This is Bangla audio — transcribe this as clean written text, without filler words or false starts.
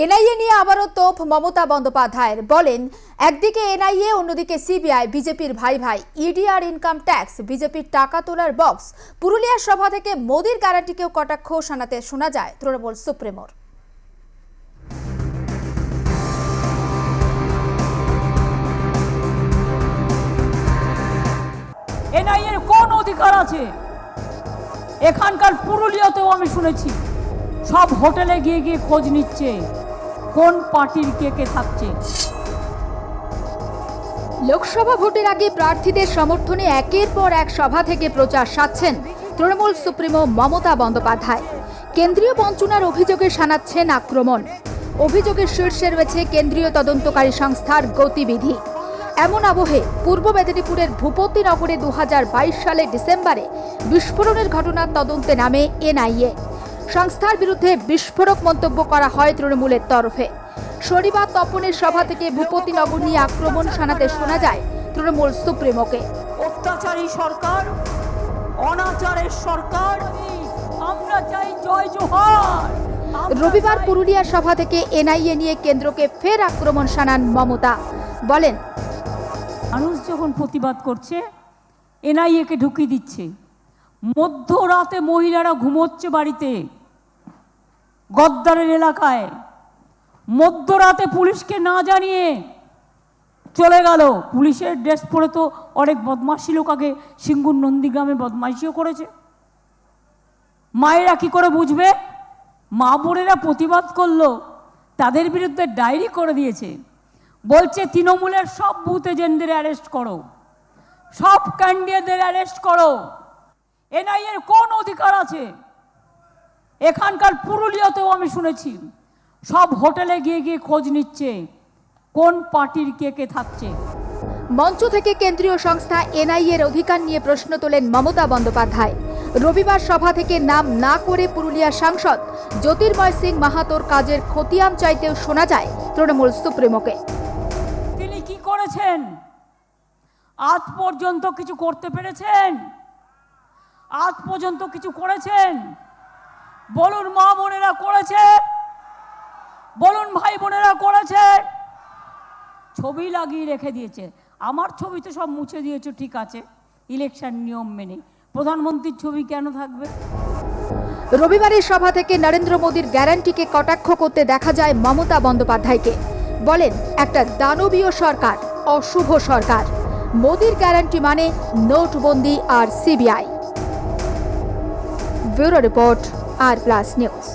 এনআইএ নিয়ে আবারও তোপ মমতা বন্দ্যোপাধ্যায়ের। বলেন, একদিকে এনআইএ, অন্যদিকে সিবিআই, বিজেপির ভাই ভাই। ইডি আর ইনকাম ট্যাক্স, বিজেপির টাকা তোলার বক্স। পুরুলিয়ার সভা থেকে মোদির গ্যারান্টিকেও কটাক্ষ শানাতে শোনা যায় তৃণমূল সুপ্রিমোর। এনআইএর কোন অধিকার আছে? এখানকার পুরুলিয়াতেও আমি শুনেছি সব হোটেলে গিয়ে গিয়ে খোঁজ নিচ্ছে কোন পার্টির কে কে থাকছে। লোকসভা ভোটের আগে প্রার্থীদের সমর্থনে একের পর এক সভা থেকে প্রচার সাধছেন তৃণমূল সুপ্রিমো মমতা বন্দ্যোপাধ্যায়। কেন্দ্রীয় বঞ্চনার অভিযোগে শানাচ্ছেন আক্রমণ। অভিযোগের শীর্ষে রয়েছে কেন্দ্রীয় তদন্তকারী সংস্থার গতিবিধি। এমন আবহে পূর্ব মেদিনীপুরের ভূপতিনগরে 2022 সালের ডিসেম্বরে বিস্ফোরণের ঘটনার তদন্তে নামে এনআইএ। সংস্থার বিরুদ্ধে বিস্ফোরক মন্তব্য করা হয় তৃণমূলের তরফে। শনিবার তপনের সভা থেকে ভূপতিনগর নিয়ে আক্রমণ শানাতে শোনা যায় তৃণমূল সুপ্রিমোকে। অত্যাচারী সরকার, অনাচারের সরকার, আমরা চাই জয় জোহার। রবিবার পুরুলিয়া সভা থেকে এনআইএ নিয়ে কেন্দ্রকে ফের আক্রমণ শানান মমতা। বলেন, মানুষ যখন প্রতিবাদ করছে এনআইএকে ঢুকিয়ে দিচ্ছে। মধ্যরাতে মহিলারা ঘুমোচ্ছে বাড়িতে, গদ্দারের এলাকায় মধ্যরাতে পুলিশকে না জানিয়ে চলে গেল। পুলিশের ড্রেস পরে তো অনেক বদমাশি লোক আগে সিঙ্গুর নন্দীগ্রামে বদমাশিও করেছে। মায়েরা কি করে বুঝবে? মা বোনেরা প্রতিবাদ করলো, তাদের বিরুদ্ধে ডায়েরি করে দিয়েছে। বলছে তৃণমূলের সব বুথ এজেন্টদের অ্যারেস্ট করো, সব ক্যান্ডিডেটদের অ্যারেস্ট করো। এনআইএর কোন অধিকার আছে? এখানকার পুরুলিয়াতেও আমি শুনেছি সব হোটেলে গিয়ে গিয়ে খোঁজ নিচ্ছে কোন পার্টির কে কে থাকছে। মঞ্চ থেকে কেন্দ্রীয় সংস্থা এনআইএর অধিকার নিয়ে প্রশ্ন তোলেন মমতা বন্দ্যোপাধ্যায়। রবিবার সভা থেকে নাম না করে পুরুলিয়ার সাংসদ জ্যোতির্ময় সিং মাহাতোর কাজের খতিয়ান চাইতেও শোনা যায় তৃণমূল সুপ্রিমোকে। তিনি কি করেছেন? আজ পর্যন্ত কিছু করতে পেরেছেন? আজ পর্যন্ত কিছু করেছেন? বলুন মা বোনেরা করেছে? বলুন ভাই বোনেরা করেছে? ছবি লাগিয়ে রেখে দিয়েছে। আমার ছবি তো সব মুছে দিয়েছে, ঠিক আছে, ইলেকশন নিয়ম মেনে। প্রধানমন্ত্রীর ছবি কেন থাকবে? রবিবারের সভা থেকে নরেন্দ্র মোদীর গ্যারান্টিকে কটাক্ষ করতে দেখা যায় মমতা বন্দ্যোপাধ্যায়কে। বলেন, একটা দানবীয় সরকার, অশুভ সরকার। মোদীর গ্যারান্টি মানে নোটবন্দি আর সিবিআই। ব্যুরো রিপোর্ট, আর প্লাস নিউজ।